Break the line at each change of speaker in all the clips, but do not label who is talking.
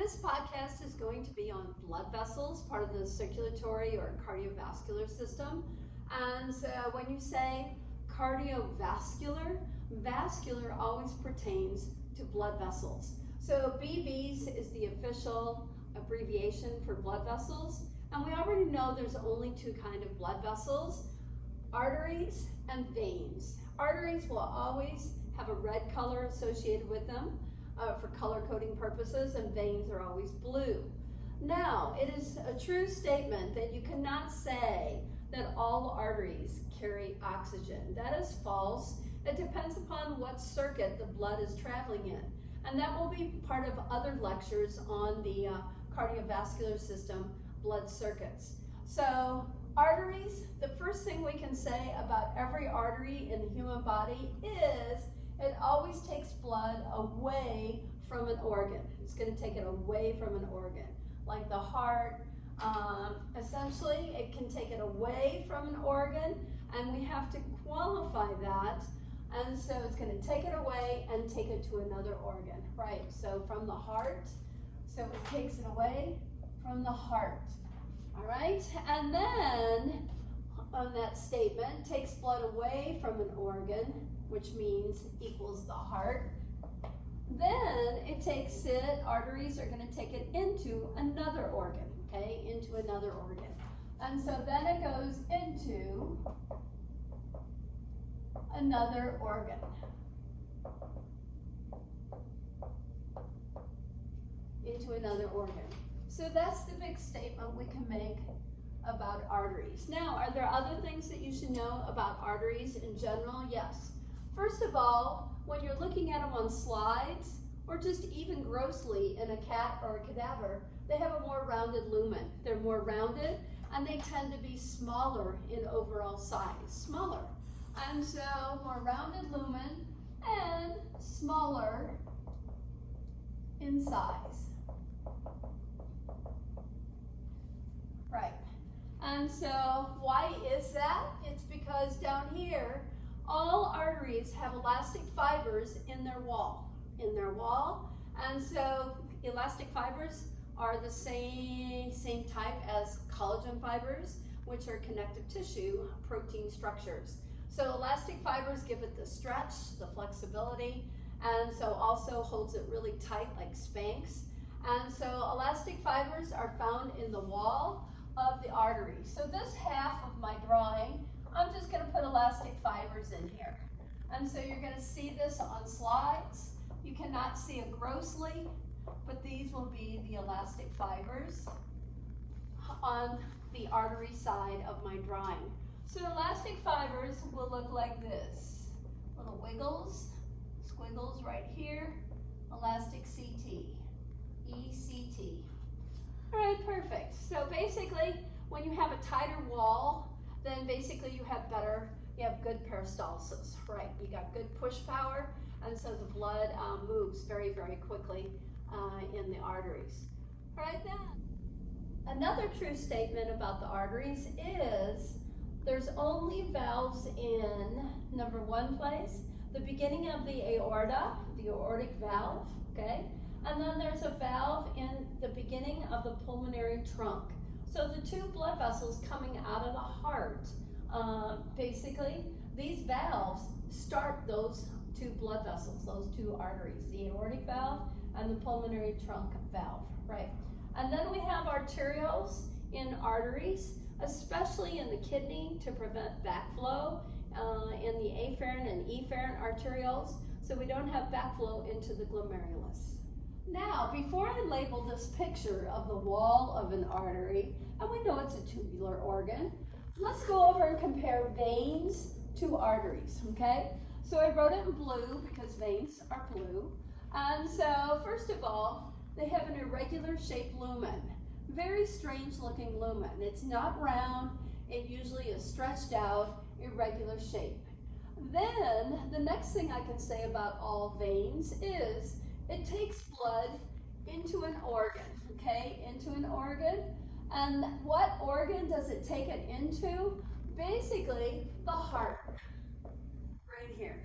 This podcast is going to be on blood vessels, part of the circulatory or cardiovascular system. And so when you say cardiovascular, vascular always pertains to blood vessels. So BVs is the official abbreviation for blood vessels. And we already know there's only two kinds of blood vessels, arteries and veins. Arteries will always have a red color associated with them for color coding purposes, and veins are always blue. Now, it is a true statement that you cannot say that all arteries carry oxygen. That is false. It depends upon what circuit the blood is traveling in. And that will be part of other lectures on the cardiovascular system, blood circuits. So, arteries, the first thing we can say about every artery in the human body is it always takes blood away from an organ. It's going to take it away from an organ, like the heart. Essentially, it can take it away from an organ, and we have to qualify that. And so it's going to take it away and take it to another organ, right? So from the heart, so it takes it away from the heart, all right? And then on that statement, takes blood away from an organ, which means equals the heart. Then it takes it, arteries are going to take it into another organ, okay, into another organ. And so then it goes into another organ. Into another organ. So that's the big statement we can make about arteries. Now, are there other things that you should know about arteries in general? Yes. First of all, when you're looking at them on slides, or just even grossly in a cat or a cadaver, they have a more rounded lumen. They're more rounded, and they tend to be smaller in overall size, smaller. And so, more rounded lumen and smaller in size. Right. And so, why is that? It's because down here, all arteries have elastic fibers in their wall. And so elastic fibers are the same type as collagen fibers, which are connective tissue protein structures. So elastic fibers give it the stretch, the flexibility, and so also holds it really tight like Spanx. And so elastic fibers are found in the wall of the artery. So this half of my drawing, I'm just going to put elastic fibers in here. And so you're going to see this on slides. You cannot see it grossly, but these will be the elastic fibers on the artery side of my drawing. So elastic fibers will look like this. Little wiggles, squiggles right here, elastic CT, ECT. All right, perfect. So basically, when you have a tighter wall, then basically you have good peristalsis, right? You got good push power, and so the blood moves very, very quickly in the arteries. All right, then. Another true statement about the arteries is there's only valves in, number one place, the beginning of the aorta, the aortic valve, okay? And then there's a valve in the beginning of the pulmonary trunk. So the two blood vessels coming out of the heart, basically, these valves start those two blood vessels, those two arteries, the aortic valve and the pulmonary trunk valve, right? And then we have arterioles in arteries, especially in the kidney to prevent backflow, in the afferent and efferent arterioles, so we don't have backflow into the glomerulus. Now, before I label this picture of the wall of an artery, and we know it's a tubular organ, let's go over and compare veins to arteries, okay? So I wrote it in blue because veins are blue. And so, first of all, they have an irregular shaped lumen. Very strange looking lumen. It's not round, it usually is stretched out, irregular shape. Then, the next thing I can say about all veins is it takes blood into an organ, okay? Into an organ. And what organ does it take it into? Basically, the heart, right here.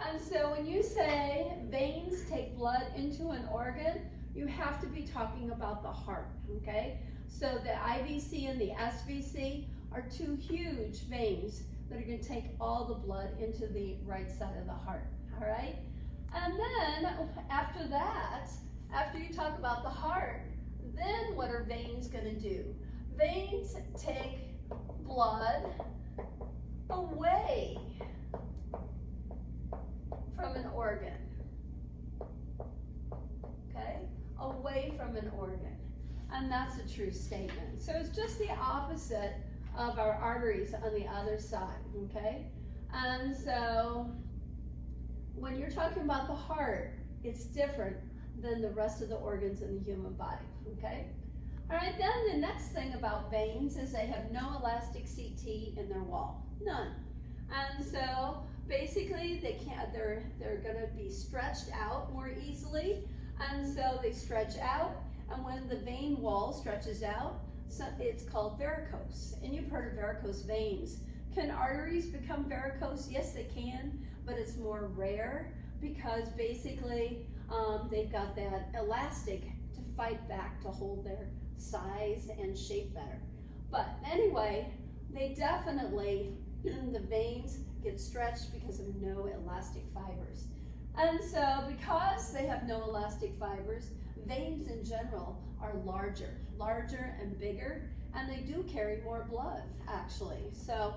And so when you say veins take blood into an organ, you have to be talking about the heart, okay? So the IVC and the SVC are two huge veins that are going to take all the blood into the right side of the heart, all right? And then after that, after you talk about the heart, then what are veins going to do? Veins take blood away from an organ, okay? Away from an organ. And that's a true statement. So it's just the opposite of our arteries on the other side, okay? And so when you're talking about the heart, it's different than the rest of the organs in the human body, okay? All right, then the next thing about veins is they have no elastic CT in their wall, none. And so basically they're gonna be stretched out more easily, and so they stretch out, and when the vein wall stretches out, so it's called varicose. And you've heard of varicose veins. Can arteries become varicose? Yes, they can, but it's more rare because basically they've got that elastic to fight back to hold their size and shape better. But anyway, they definitely, the veins get stretched because of no elastic fibers. And so because they have no elastic fibers, veins in general are larger and bigger, and they do carry more blood actually. So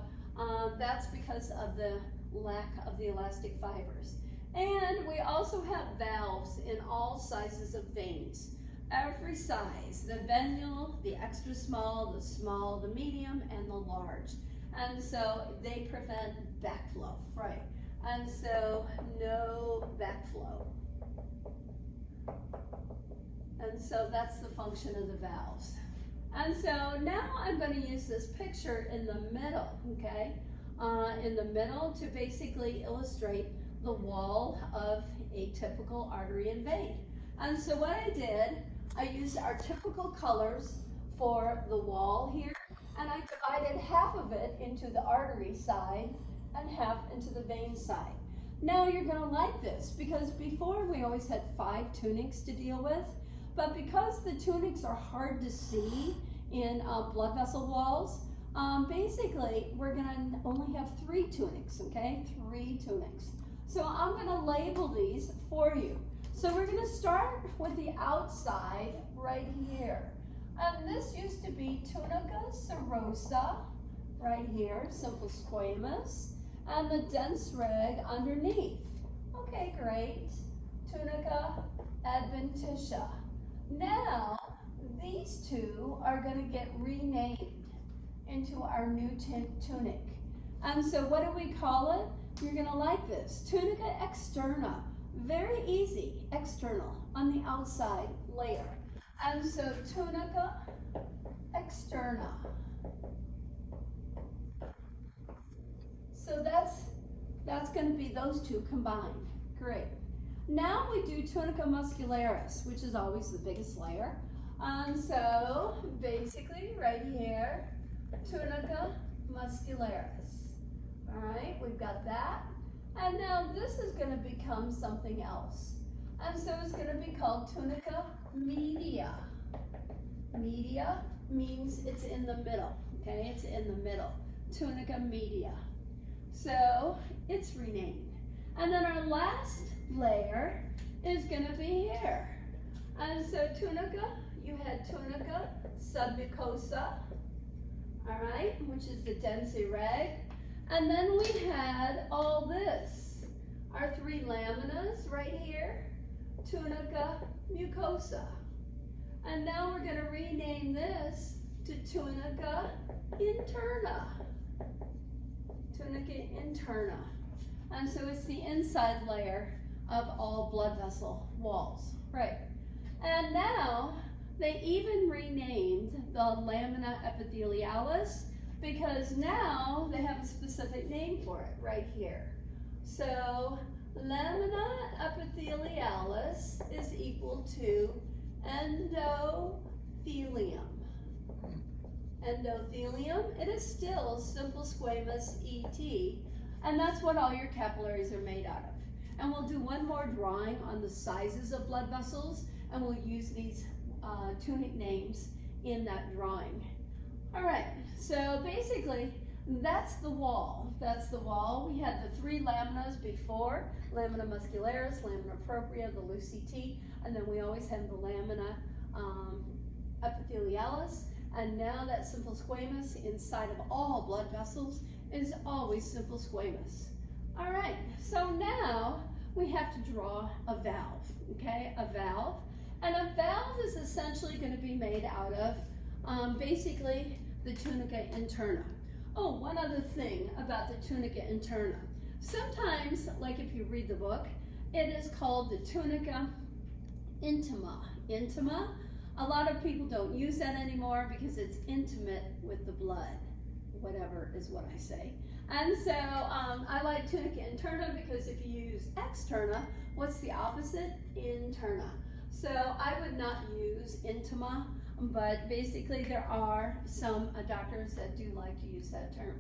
that's because of the lack of the elastic fibers. And we also have valves in all sizes of veins, every size, the venule, the extra small, the medium, and the large. And so they prevent backflow, right? And so no backflow. And so that's the function of the valves. And so now I'm going to use this picture in the middle, okay? In the middle to basically illustrate the wall of a typical artery and vein. And so what I did, I used our typical colors for the wall here, and I divided half of it into the artery side and half into the vein side. Now you're going to like this because before we always had 5 tunics to deal with, but because the tunics are hard to see in blood vessel walls, basically we're going to only have 3 tunics, okay? 3 tunics. So I'm going to label these for you. So we're going to start with the outside right here. And this used to be tunica serosa right here, simple squamous, and the dense reg underneath. Okay, great. Tunica adventitia. Now, these 2 are going to get renamed into our new tunic. And so what do we call it? You're going to like this. Tunica externa. Very easy. External on the outside layer. And so tunica externa. So that's going to be those 2 combined. Great. Now we do tunica muscularis, which is always the biggest layer. And so basically right here, tunica muscularis. All right, we've got that. And now this is going to become something else. And so it's going to be called tunica media. Media means it's in the middle, okay? It's in the middle. Tunica media. So it's renamed. And then our last layer is going to be here. And so tunica, you had tunica submucosa, all right, which is the dense reg. And then we had all this, our 3 laminas right here, tunica mucosa. And now we're going to rename this to tunica interna. Tunica interna. And so it's the inside layer of all blood vessel walls, right? And now they even renamed the lamina epithelialis because now they have a specific name for it right here. So lamina epithelialis is equal to endothelium. Endothelium, it is still simple squamous ET, and that's what all your capillaries are made out of. And we'll do one more drawing on the sizes of blood vessels, and we'll use these tunic names in that drawing. All right, so basically, that's the wall. That's the wall. We had the three laminas before, lamina muscularis, lamina propria, the Luci, and then we always have the lamina epithelialis, and now that simple squamous inside of all blood vessels is always simple squamous. All right, so now we have to draw a valve, okay, a valve. And a valve is essentially going to be made out of basically the tunica interna. Oh, one other thing about the tunica interna. Sometimes, like if you read the book, it is called the tunica intima. Intima. A lot of people don't use that anymore because it's intimate with the blood. Whatever is what I say. And so I like tunica interna because if you use externa, what's the opposite? Interna. So I would not use intima, but basically there are some doctors that do like to use that term.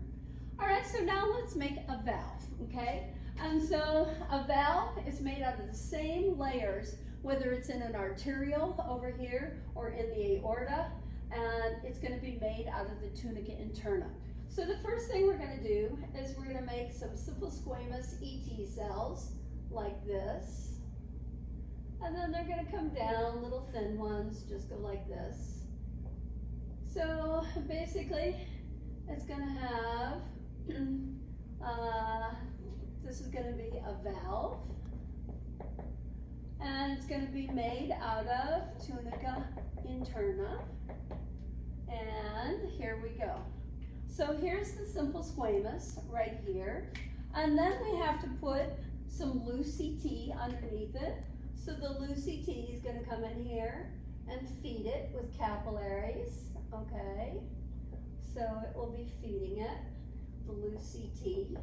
All right, so now let's make a valve, okay? And so a valve is made out of the same layers, whether it's in an arteriole over here or in the aorta, and it's going to be made out of the tunica interna. So the first thing we're going to do is we're going to make some simple squamous ET cells like this. And then they're going to come down, little thin ones, just go like this. So basically, it's going to have, this is going to be a valve. And it's going to be made out of tunica interna. And here we go. So here's the simple squamous right here. And then we have to put some Luci underneath it. So the Luci is going to come in here and feed it with capillaries, okay? So it will be feeding it, the Luci.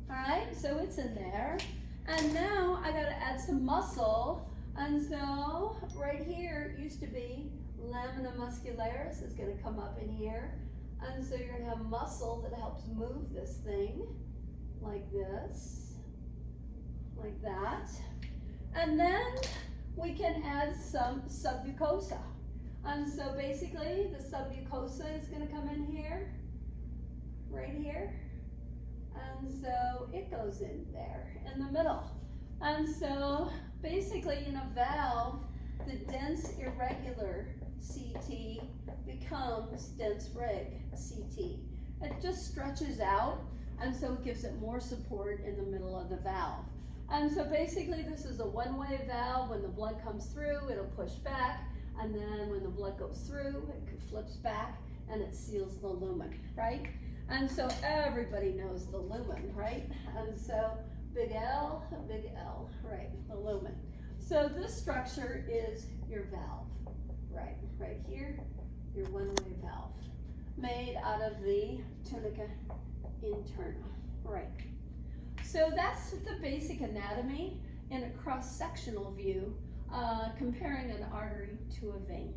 All right, so it's in there. And now I got to add some muscle. And so right here, it used to be lamina muscularis is going to come up in here. And so you're going to have muscle that helps move this thing like this, like that. And then we can add some submucosa. And so basically the submucosa is going to come in here, right here. And so it goes in there in the middle. And so basically in a valve, the dense irregular CT becomes dense reg CT. It just stretches out, and so it gives it more support in the middle of the valve. And so basically this is a one-way valve. When the blood comes through, it'll push back, and then when the blood goes through, it flips back and it seals the lumen, right? And so everybody knows the lumen, right? And so big L, right, the lumen. So this structure is your valve, right here, your one-way valve, made out of the tunica interna, right. So that's the basic anatomy in a cross-sectional view, comparing an artery to a vein.